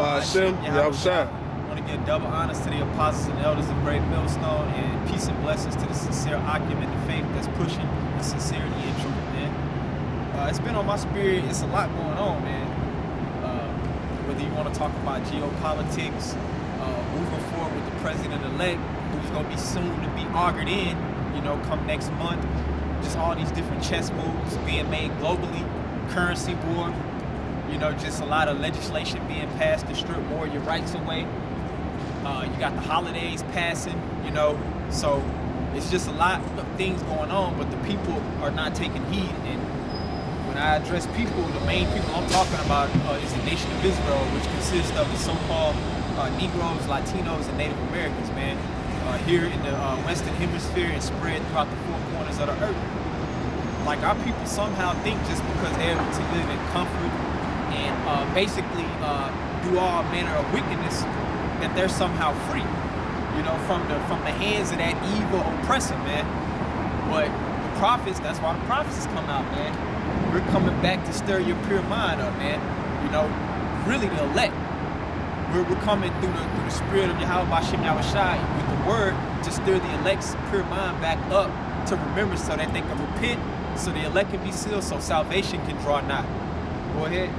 Hashem, Yahushua. I want to give double honors to the apostles and elders of Great Millstone, and peace and blessings to the sincere occupant of faith that's pushing the sincerity and truth, man. It's been on my spirit. It's a lot going on, man. Whether you want to talk about geopolitics, moving forward with the president-elect, who's going to be soon to be augured in, come next month. Just all these different chess moves being made globally, currency war, just a lot of legislation being passed to strip more of your rights away. You got the holidays passing, so it's just a lot of things going on, but the people are not taking heed. And when I address people, the main people I'm talking about is the nation of Israel, which consists of the so-called Negroes, Latinos, and Native Americans, man, here in the Western Hemisphere and spread throughout the four corners of the earth. Like, our people somehow think just because they're able to live in comfort and basically do all manner of wickedness, that they're somehow free, from the hands of that evil oppressor, man. But the prophets, that's why the prophecies come out, man. We're coming back to stir your pure mind up, man. Really the elect. We're coming through the spirit of Yahweh Bashem Yahushai with the word to stir the elect's pure mind back up to remember, so that they can repent, so the elect can be sealed, so salvation can draw nigh. Go ahead.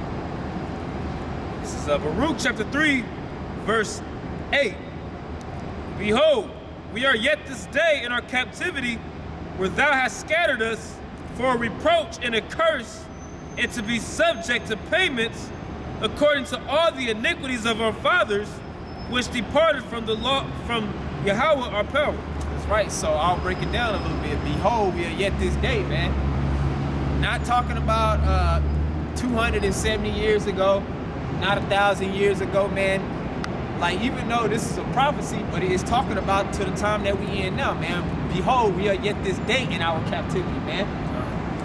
This is Baruch chapter 3, verse 8. Behold, we are yet this day in our captivity, where thou hast scattered us for a reproach and a curse, and to be subject to payments according to all the iniquities of our fathers, which departed from the law, from Yahweh our power. That's right. So I'll break it down a little bit. Behold, we are yet this day, man. Not talking about 270 years ago, not 1,000 years ago, man. Like, even though this is a prophecy, but it is talking about to the time that we in now, man. Behold, we are yet this day in our captivity, man.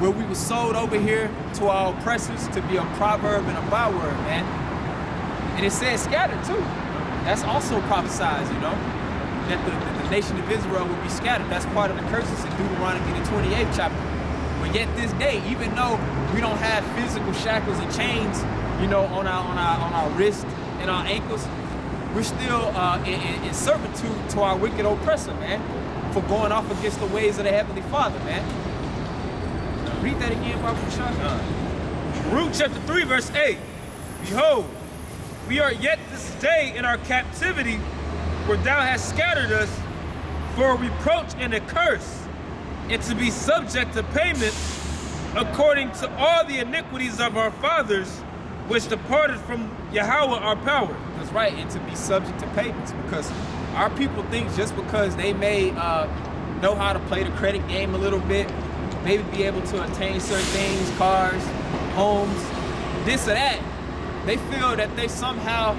Where we were sold over here to our oppressors to be a proverb and a byword, man. And it says scattered too. That's also prophesied, that the nation of Israel will be scattered. That's part of the curses in Deuteronomy the 28th chapter. But yet this day, even though we don't have physical shackles and chains, on our wrists and our ankles, we're still in servitude to our wicked oppressor, man, for going off against the ways of the Heavenly Father, man. Read that again, Baruch. Baruch chapter 3, verse 8. Behold, we are yet this day in our captivity, where thou hast scattered us for a reproach and a curse, and to be subject to payments according to all the iniquities of our fathers, which departed from Yahweh our power. That's right, and to be subject to payments, because our people think just because they may know how to play the credit game a little bit, maybe be able to attain certain things, cars, homes, this or that, they feel that they somehow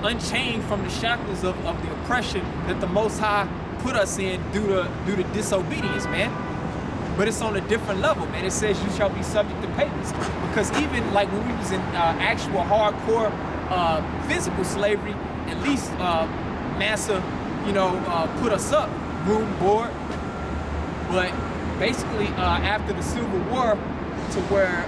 unchained from the shackles of the oppression that the Most High put us in due to disobedience, man. But it's on a different level, man. It says you shall be subject to payments. Because even like when we was in actual hardcore physical slavery, at least Massa, put us up, room, board. But basically, after the Civil War, to where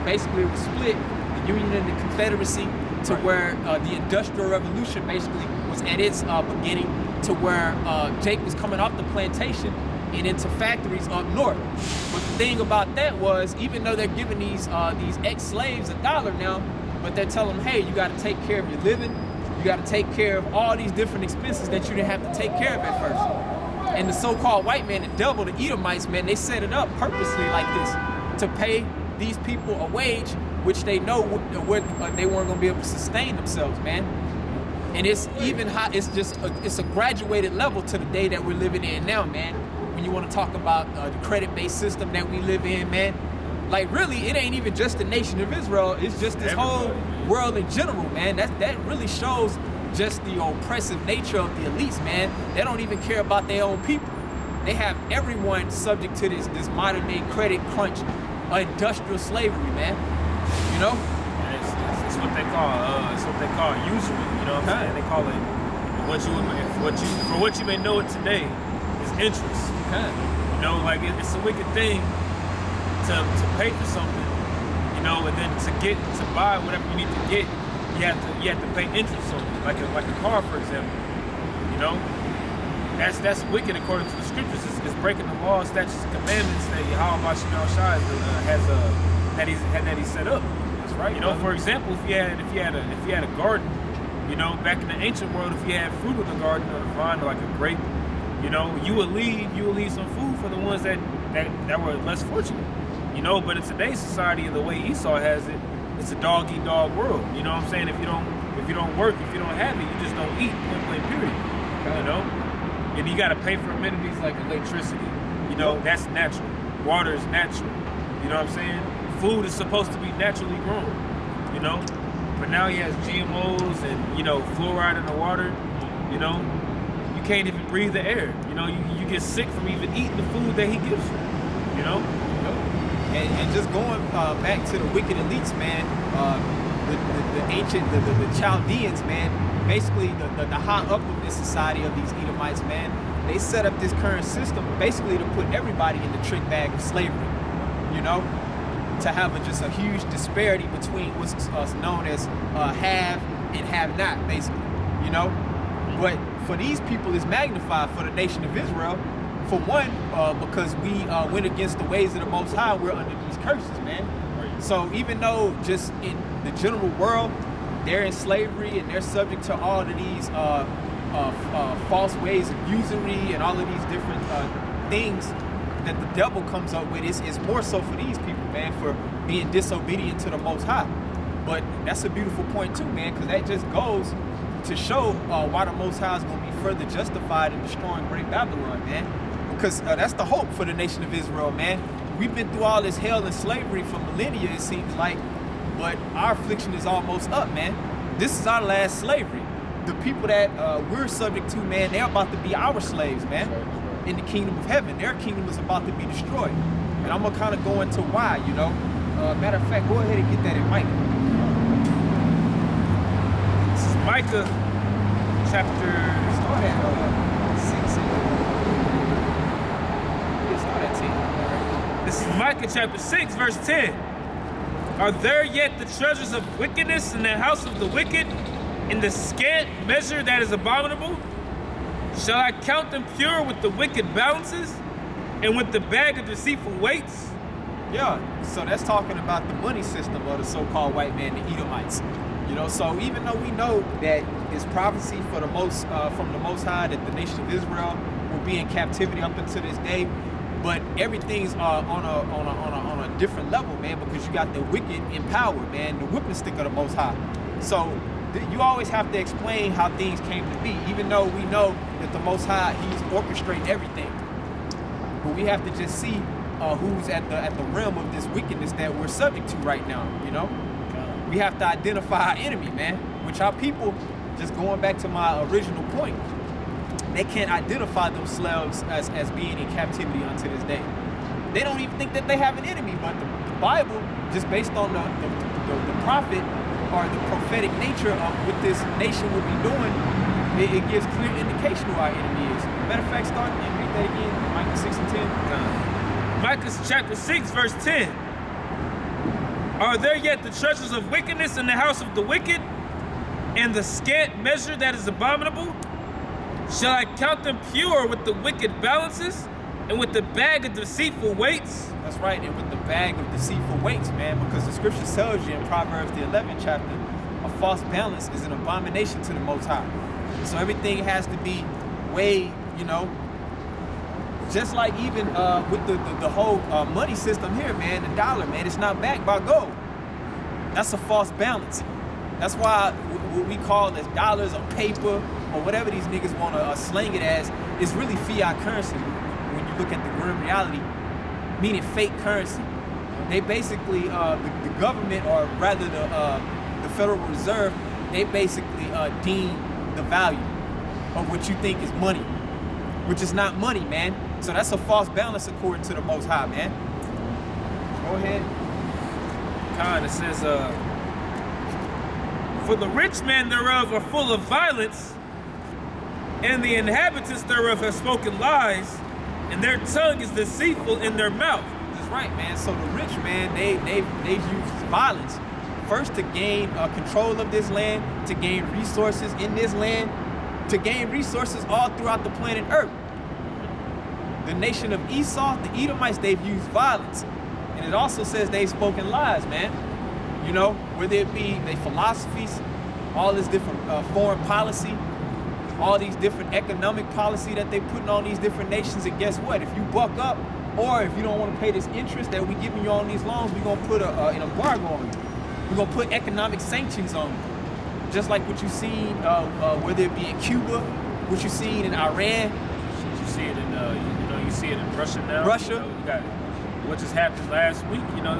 basically it was split, the Union and the Confederacy, to where the Industrial Revolution basically was at its beginning, to where Jake was coming off the plantation and into factories up north. But the thing about that was, even though they're giving these ex-slaves $1 now, but they're telling them, hey, you got to take care of your living, you got to take care of all these different expenses that you didn't have to take care of at first. And the so-called white man, the devil, the Edomites, man, they set it up purposely like this to pay these people a wage which they know they weren't going to be able to sustain themselves, man. And it's even hot. It's a graduated level to the day that we're living in now, man. When you want to talk about the credit-based system that we live in, man, like really, it ain't even just the nation of Israel. It's just this whole world in general, man. That really shows just the oppressive nature of the elites, man. They don't even care about their own people. They have everyone subject to this modern day credit crunch, industrial slavery, man. It's what they call usury. You know what I'm saying? They call it for what you may know it today is interest. Like it's a wicked thing to pay for something, and then to buy whatever you need to get, you you have to pay interest on it, like a car, for example. You know, that's wicked according to the scriptures. It's breaking the laws, statutes, and commandments that Yahweh that he set up. That's right. You know, for example, if you had a garden, you know, back in the ancient world, if you had fruit in the garden or the vine, or like a grape, you know, you would leave some food for the ones that were less fortunate. You know, but in today's society, the way Esau has it, it's a dog-eat-dog world. You know what I'm saying? If you don't work, if you don't have it, you just don't eat. Point blank, period. Okay. You know, and you got to pay for amenities like electricity. You know, that's natural. Water is natural. You know what I'm saying? Food is supposed to be naturally grown. You know, but now he has GMOs and, you know, fluoride in the water. You know, you can't even breathe the air. You know, you get sick from even eating the food that he gives you. You know. And just going back to the wicked elites, man, the ancient, the Chaldeans, man, basically the high up of this society of these Edomites, man, they set up this current system basically to put everybody in the trick bag of slavery, you know, to have just a huge disparity between what's known as have and have not, basically, you know. But for these people, it's magnified for the nation of Israel. For one, because we went against the ways of the Most High, we're under these curses, man. Right. So even though just in the general world, they're in slavery and they're subject to all of these false ways of usury and all of these different things that the devil comes up with, is more so for these people, man, for being disobedient to the Most High. But that's a beautiful point too, man, because that just goes to show why the Most High is going to be further justified in destroying Great Babylon, man. Because that's the hope for the nation of Israel, man. We've been through all this hell and slavery for millennia, it seems like, but our affliction is almost up, man. This is our last slavery. The people that we're subject to, man, they're about to be our slaves, man, in the kingdom of heaven. Their kingdom is about to be destroyed. And I'm going to kind of go into why, you know. Matter of fact, go ahead and get that in Micah. This is Micah chapter... Start at 6. This is Micah chapter 6, verse 10. Are there yet the treasures of wickedness in the house of the wicked, in the scant measure that is abominable? Shall I count them pure with the wicked balances, and with the bag of deceitful weights? Yeah, so that's talking about the money system of the so-called white man, the Edomites. You know, so even though we know that it's prophecy for the most from the Most High that the nation of Israel will be in captivity up until this day, but everything's on a different level, man, because you got the wicked in power, man, the whipping stick of the Most High. So you always have to explain how things came to be, even though we know that the Most High, he's orchestrating everything. But we have to just see who's at the realm of this wickedness that we're subject to right now, you know? We have to identify our enemy, man, which our people, just going back to my original point, they can't identify themselves as being in captivity unto this day. They don't even think that they have an enemy, but the Bible, just based on the prophet or the prophetic nature of what this nation will be doing, it gives clear indication who our enemy is. Matter of fact, start and read that again, Micah 6 and 10. Micah chapter 6, verse 10. Are there yet the treasures of wickedness in the house of the wicked, and the scant measure that is abominable? Shall I count them pure with the wicked balances, and with the bag of deceitful weights? That's right, and with the bag of deceitful weights, man, because the scripture tells you in Proverbs the 11th chapter, a false balance is an abomination to the Most High. So everything has to be weighed, you know, just like even with the whole money system here, man, the dollar, man, it's not backed by gold. That's a false balance. That's why what we call as dollars or paper or whatever these niggas want to slang it as is really fiat currency when you look at the grim reality, meaning fake currency. They basically, the government, or rather the Federal Reserve, they basically deem the value of what you think is money, which is not money, man. So that's a false balance according to the Most High, man. Go ahead. It says, for the rich man thereof are full of violence, and the inhabitants thereof have spoken lies, and their tongue is deceitful in their mouth. That's right, man. So the rich man, they use violence first to gain control of this land, to gain resources in this land, to gain resources all throughout the planet Earth. The nation of Esau, the Edomites, they've used violence. And it also says they've spoken lies, man. You know, whether it be their philosophies, all this different foreign policy, all these different economic policy that they putting on these different nations. And guess what? If you buck up, or if you don't want to pay this interest that we giving you on these loans, we're gonna put an embargo on you. We're gonna put economic sanctions on you. Just like what you've seen, whether it be in Cuba, what you've seen in Iran. You see it in, you see it in Russia now. Russia. You know, you got what just happened last week. You know,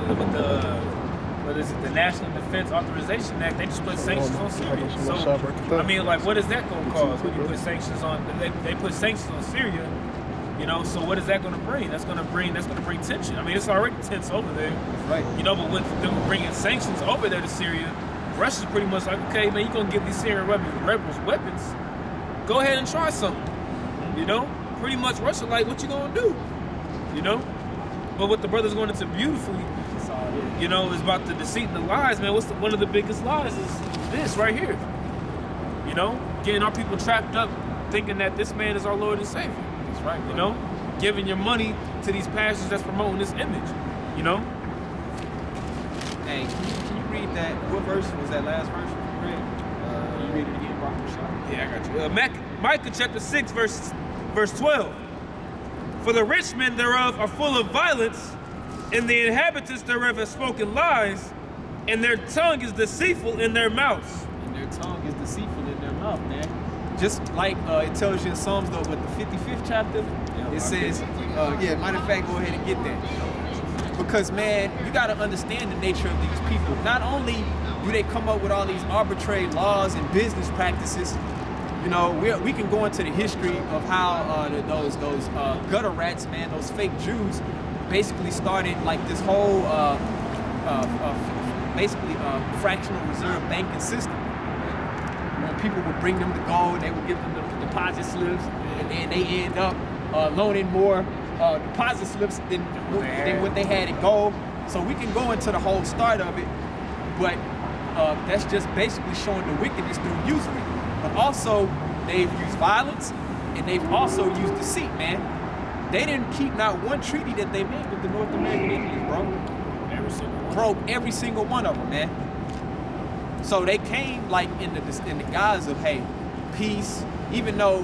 with the National Defense Authorization Act. They just put sanctions on Syria. So I mean, like, what is that going to cause when you put sanctions on? They put sanctions on Syria. You know, so what is that going to bring? That's going to bring tension. I mean, it's already tense over there. Right. You know, but with them bringing sanctions over there to Syria, Russia's pretty much like, okay, man, you're going to give these Syrian rebels weapons. Go ahead and try something. You know, pretty much Russia like, what you going to do? You know, but what the brothers going into beautifully, you know, is about the deceit and the lies, man. One of the biggest lies is this right here. You know, getting our people trapped up, thinking that this man is our Lord and Savior. That's right, bro. You know, giving your money to these pastors that's promoting this image. You know. Hey, can you read that? What verse was that last verse you read? Can you read it again, Bro? Yeah, I got you. Micah chapter 6, verse 12. For the rich men thereof are full of violence, and the inhabitants thereof have spoken lies, and their tongue is deceitful in their mouths. And their tongue is deceitful in their mouth, man. Just like it tells you in Psalms, though, with the 55th chapter, it says, matter of fact, go ahead and get that. Because, man, you got to understand the nature of these people. Not only do they come up with all these arbitrary laws and business practices, you know, we can go into the history of how those gutter rats, man, those fake Jews, basically started like this whole fractional reserve banking system. When people would bring them the gold, they would give them the deposit slips, and then they end up loaning more deposit slips than what they had in gold. So we can go into the whole start of it, but that's just basically showing the wickedness through usury. But also, they've used violence, and they've also used deceit, man. They didn't keep not one treaty that they made with the North American Indians, bro. Broke every single one of them, man. So they came like in the guise of, hey, peace, even though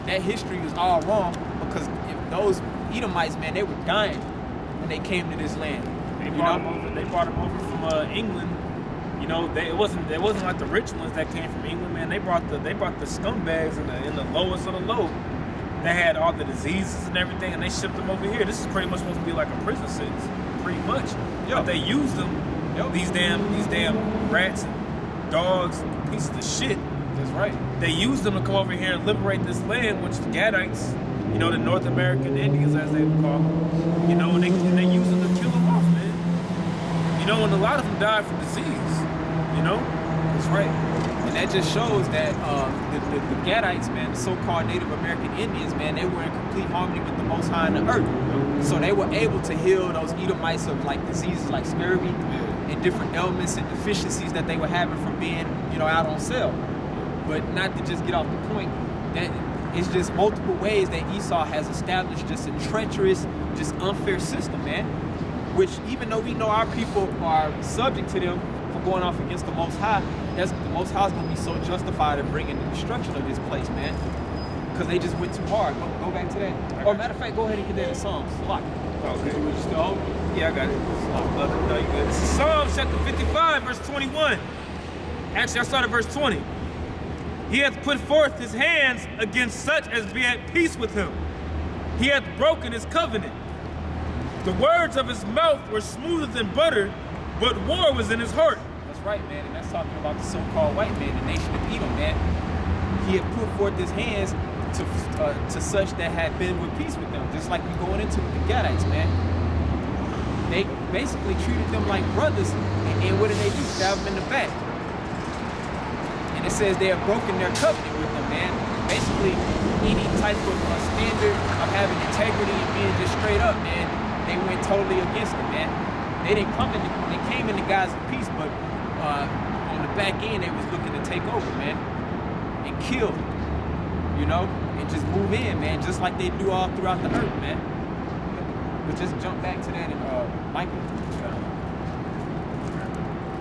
that history was all wrong, because if those Edomites, man, they were dying when they came to this land. They brought them over from England. You know, it wasn't like the rich ones that came from England, man. They brought the scumbags in the lowest of the low. They had all the diseases and everything, and they shipped them over here. This is pretty much supposed to be like a prison sentence, pretty much. But they used them, these damn rats and dogs, pieces of shit. That's right. They used them to come over here and liberate this land, which the Gadites, you know, the North American Indians, as they would call them, you know, and they used them to kill them off, man. You know, and a lot of them died from disease. You know? That's right. And that just shows that the Gadites, man, the so-called Native American Indians, man, they were in complete harmony with the Most High in the earth. So they were able to heal those Edomites of like diseases like scurvy and different ailments and deficiencies that they were having from being, you know, out on sale. But not to just get off the point, that it's just multiple ways that Esau has established just a treacherous, just unfair system, man. Which even though we know our people are subject to them, going off against the Most High, the Most High is going to be so justified in bringing the destruction of this place, man. Because they just went too hard. Go back to that. Or matter of fact, go ahead and get that in Psalms. Lock. Okay. You still hold it? Yeah, I got it. No, you good. This is Psalms chapter 55, verse 21. Actually, I started verse 20. He hath put forth his hands against such as be at peace with him. He hath broken his covenant. The words of his mouth were smoother than butter, but war was in his heart. That's right, man, and that's talking about the so-called white man, the nation of Edom, man. He had put forth his hands to such that had been with peace with them, just like we going into with the Gadites, man. They basically treated them like brothers, and what did they do? Stab them in the back. And it says they have broken their covenant with them, man. Basically, any type of standard of having integrity and being just straight up, man, they went totally against it, man. They came in the guise of peace, but on the back end, they was looking to take over, man, and kill, you know, and just move in, man, just like they do all throughout the earth, man. But just jump back to that and Michael.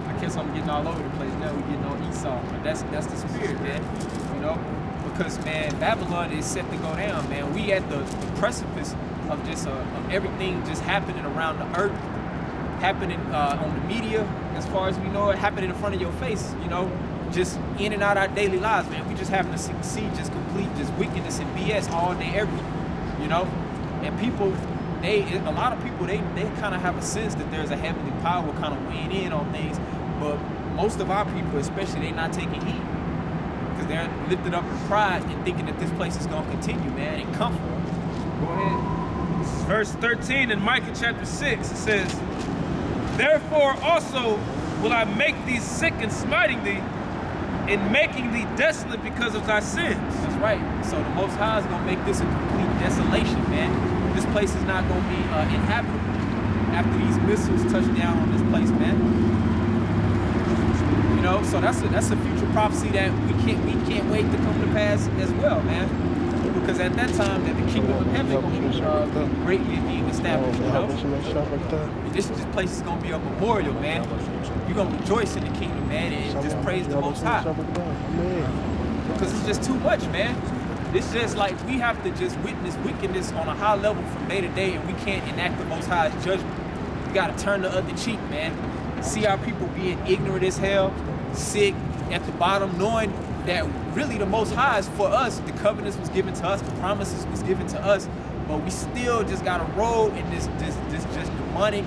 I guess I'm getting all over the place now. We're getting on Esau, but that's the spirit, man. You know, because man, Babylon is set to go down, man. We at the precipice of just of everything just happening around the earth, happening on the media, as far as we know it, happening in front of your face. You know, just in and out our daily lives, man. We just having to see just complete just wickedness and BS all day, every day. You know, and people. A lot of people, they kind of have a sense that there's a heavenly power kind of weighing in on things, but most of our people, especially, they not taking heed because they're lifted up in pride and thinking that this place is going to continue, man, and comfort. Go ahead. This is verse 13 in Micah chapter 6. It says, "Therefore also will I make thee sick and smiting thee, and making thee desolate because of thy sins." That's right. So the Most High is going to make this a complete desolation, man. This place is not going to be inhabitable after these missiles touch down on this place, man. You know, so that's a future prophecy that we can't wait to come to pass as well, man. Because at that time, that the kingdom of heaven is going to be greatly being established. You know, and this place is going to be a memorial, man. You're going to rejoice in the kingdom, man, and just praise the Most High. Because it's just too much, man. It's just like we have to just witness wickedness on a high level from day to day, and we can't enact the Most High's judgment. We got to turn the other cheek, man. See our people being ignorant as hell, sick, at the bottom, knowing that really the Most High is for us. The covenants was given to us, the promises was given to us, but we still just got to roll in this just demonic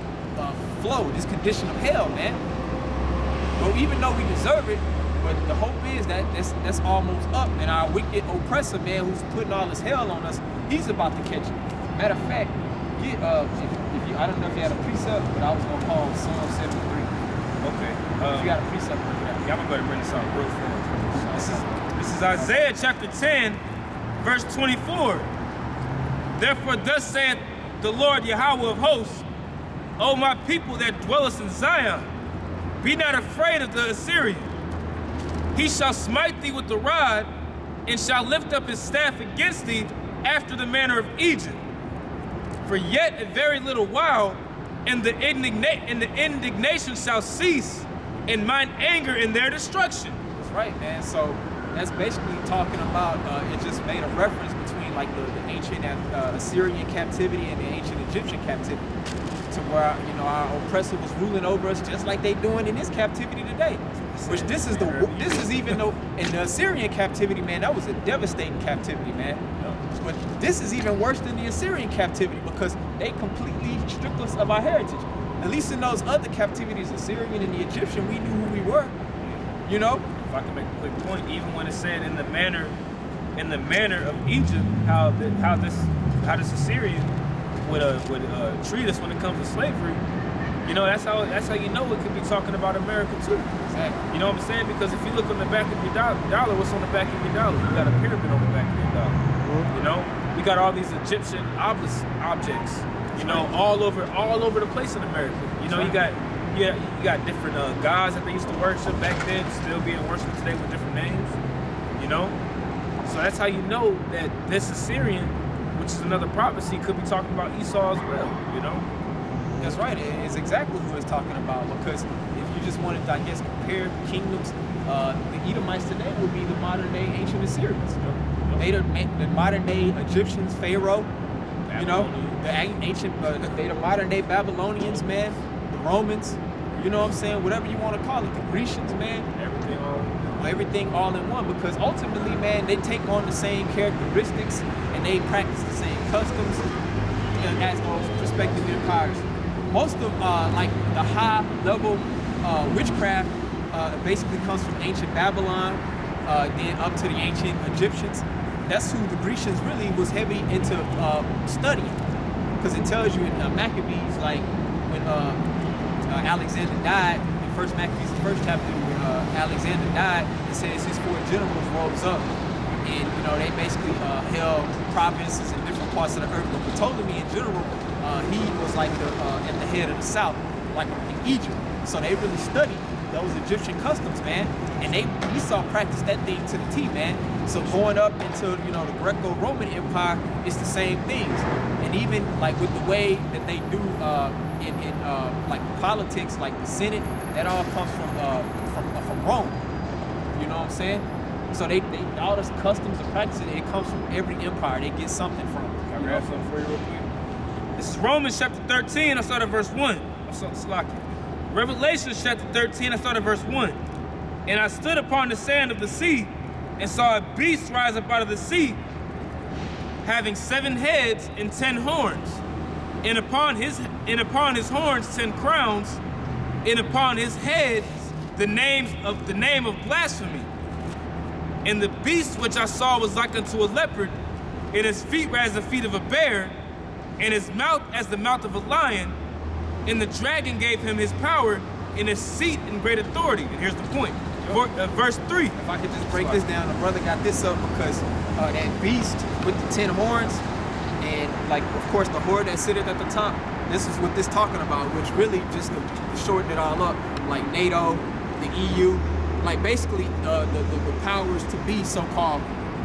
flow, this condition of hell, man. But even though we deserve it, but the hope is that that's almost up, and our wicked oppressor, man, who's putting all this hell on us, he's about to catch it. Matter of fact, get if you, I don't know if you had a precept, but I was gonna call Psalm 73. Okay. If you got a precept, yeah, I'm gonna go ahead and bring this out real fast. This is Isaiah chapter 10, verse 24. "Therefore thus saith the Lord Yahweh of hosts, O my people that dwellest in Zion, be not afraid of the Assyrian. He shall smite thee with the rod, and shall lift up his staff against thee after the manner of Egypt. For yet a very little while, and the indignation shall cease, and mine anger in their destruction." That's right, man. So that's basically talking about, it just made a reference between like the ancient Assyrian captivity and the ancient Egyptian captivity, to where, you know, our oppressor was ruling over us just like they doing in this captivity today. Which this is even though in the Assyrian captivity, man, that was a devastating captivity, man. But this is even worse than the Assyrian captivity because they completely stripped us of our heritage. At least in those other captivities, Assyrian and the Egyptian, we knew who we were. You know? If I can make a quick point, even when it said in the manner of Egypt, how this Assyrian would treat us when it comes to slavery. You know, that's how you know it could be talking about America too. Exactly. You know what I'm saying? Because if you look on the back of your dollar, what's on the back of your dollar? You got a pyramid on the back of your dollar. You know, we got all these Egyptian objects. You know, all over the place in America. You know, you got different gods that they used to worship back then, still being worshipped today with different names. You know, so that's how you know that this Assyrian, which is another prophecy, could be talking about Esau as well. You know. That's right. It's exactly who it's talking about. Because if you just wanted to, I guess, compare kingdoms, the Edomites today would be the modern day ancient Assyrians. They the modern day Egyptians, Pharaoh. You know, the ancient, they the modern day Babylonians, man. The Romans. You know what I'm saying? Whatever you want to call it. The Grecians, man. Everything all in one. Because ultimately, man, they take on the same characteristics and they practice the same customs as those prospective empires. Most of like the high level witchcraft basically comes from ancient Babylon, then up to the ancient Egyptians. That's who the Grecians really was heavy into studying, because it tells you in Maccabees, like when Alexander died, in First Maccabees, the first chapter, when Alexander died, it says his 4 generals rose up, and you know they basically held provinces in different parts of the earth. But Ptolemy in general, he was like at the head of the south, like in Egypt. So they really studied those Egyptian customs, man. And Esau practiced that thing to the T, man. So going up into, you know, the Greco-Roman Empire, it's the same things. And even like with the way that they do in like politics, like the Senate, that all comes from Rome. You know what I'm saying? So they all this customs and practices, it comes from every empire. They get something from it. Can I grab something for you real quick? This is Romans chapter 13. I start at verse 1. I saw the Slocky. Revelation chapter 13. I start at verse 1. And I stood upon the sand of the sea and saw a beast rise up out of the sea, having 7 heads and 10 horns, and upon his horns 10 crowns, and upon his heads the name of blasphemy. And the beast which I saw was like unto a leopard, and his feet were as the feet of a bear, and his mouth as the mouth of a lion. And the dragon gave him his power and his seat and great authority. And here's the point. Verse 3. If I could just break this down, the brother got this up because that beast with the 10 horns, and like, of course, the horde that sitteth at the top, this is what this talking about, which really, just to shorten it all up, like NATO, the EU, like basically the powers to be, so-called,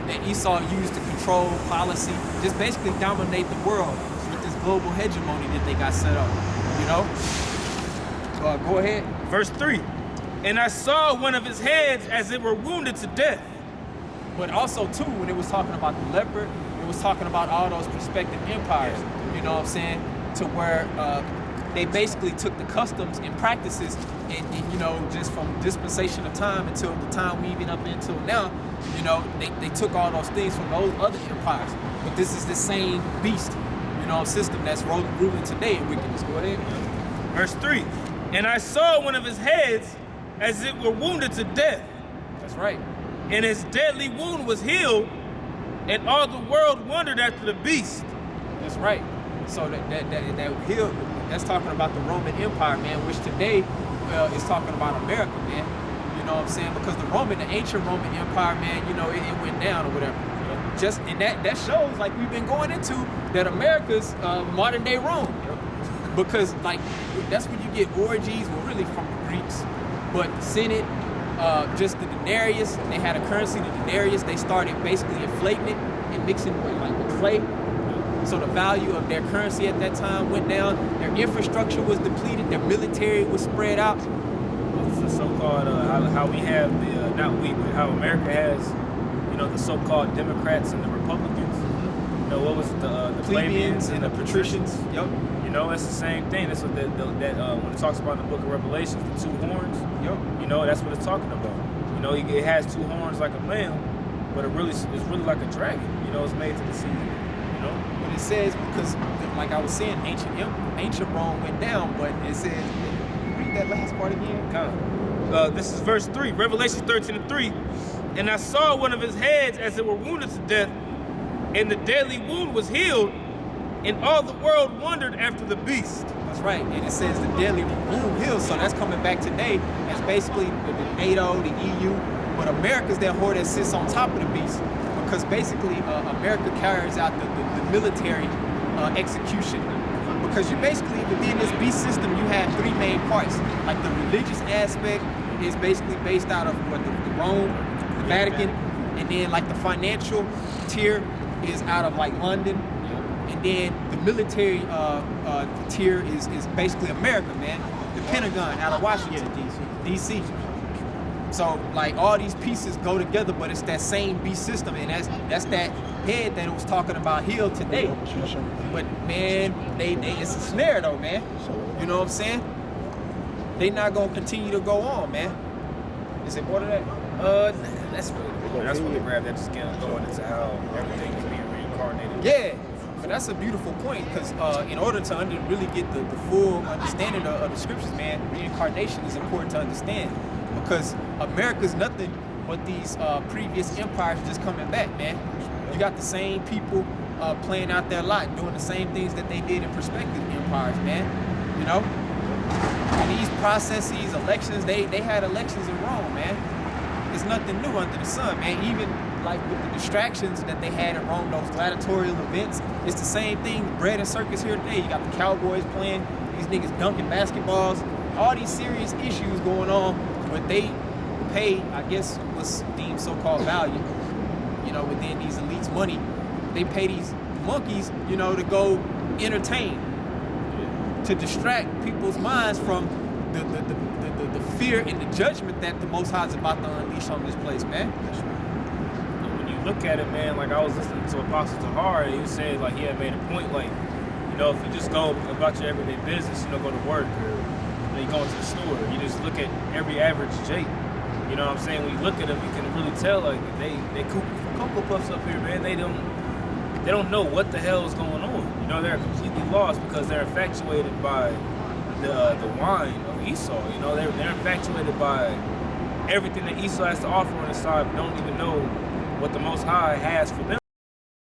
that Esau used to control policy, just basically dominate the world with this global hegemony that they got set up, you know? Go ahead. Verse 3. And I saw one of his heads as it were wounded to death. But also, too, when it was talking about the leopard, it was talking about all those prospective empires, you know what I'm saying? To where they basically took the customs and practices and, you know, just from dispensation of time until the time we even up until now, you know, they took all those things from those other empires. But this is the same beast, you know, system that's ruling today in wickedness. Go ahead. Verse 3. And I saw one of his heads as it were wounded to death. That's right. And his deadly wound was healed, and all the world wondered after the beast. That's right. So that healed, that's talking about the Roman Empire, man, which today is talking about America, man. You know what I'm saying? Because the ancient Roman Empire, man, you know, it went down or whatever. Just and that shows, like we've been going into, that America's modern day Rome. Because like that's when you get orgies, well, really from the Greeks. But the Senate, just the denarius, they had a currency, the denarius, they started basically inflating it and mixing it with clay. So the value of their currency at that time went down. Their infrastructure was depleted. Their military was spread out. It's the so-called, how we have the, not we, but how America has, you know, the so-called Democrats and the Republicans. You know, what was it, the plebeians and the patricians? Yep. You know, it's the same thing. That's what when it talks about in the book of Revelations, the 2 horns. Yep. You know, that's what it's talking about. You know, it has 2 horns like a lamb, but it's really like a dragon. You know, it's made to deceive. You know. But it says, because like I was saying, ancient Rome went down, but it says, read that last part again. This is verse 3, Revelation 13:3. And I saw one of his heads as it were wounded to death, and the deadly wound was healed, and all the world wondered after the beast. That's right, and it says the deadly wound healed, so that's coming back today. That's basically the NATO, the EU, but America's that horde that sits on top of the beast, because basically America carries out the military execution. Because you basically, within this beast system, you have 3 main parts. Like the religious aspect is basically based out of the Rome, the Vatican, and then like the financial tier is out of like London, and then the military tier is basically America, man. The Pentagon out of Washington, D.C. So like all these pieces go together, but it's that same beast system, and that's that head that it was talking about healed today. But man, it's a snare though, man. You know what I'm saying? They not gonna continue to go on, man. Is it more than that? That's what the grab that just going into how everything is being reincarnated. Yeah. But that's a beautiful point, because in order to really get the full understanding of the scriptures, man, reincarnation is important to understand, because America's nothing but these previous empires just coming back, man. You got the same people playing out their lot, doing the same things that they did in prospective empires, man. You know? And these processes, elections, they had elections in Rome, man. It's nothing new under the sun, man. Even like with the distractions that they had in Rome, those gladiatorial events, it's the same thing, bread and circus here today. You got the cowboys playing, these niggas dunking basketballs, all these serious issues going on, but they pay, I guess, what's deemed so-called value, you know, within these elites' money. They pay these monkeys, you know, to go entertain, to distract people's minds from the fear and the judgment that the Most High is about to unleash on this place, man. When you look at it, man, like I was listening to Apostle Tahar, and he was saying, like, he had made a point, like, you know, if you just go about your everyday business, you know, go to work, or you know, you go into the store, you just look at every average Jake. You know what I'm saying? When you look at them, you can really tell, like, they cooping for Cocoa Puffs up here, man. They don't know what the hell is going on. You know, they're completely lost because they're infatuated by the wine of Esau. You know, they're infatuated by everything that Esau has to offer on his side, but don't even know what the Most High has for them.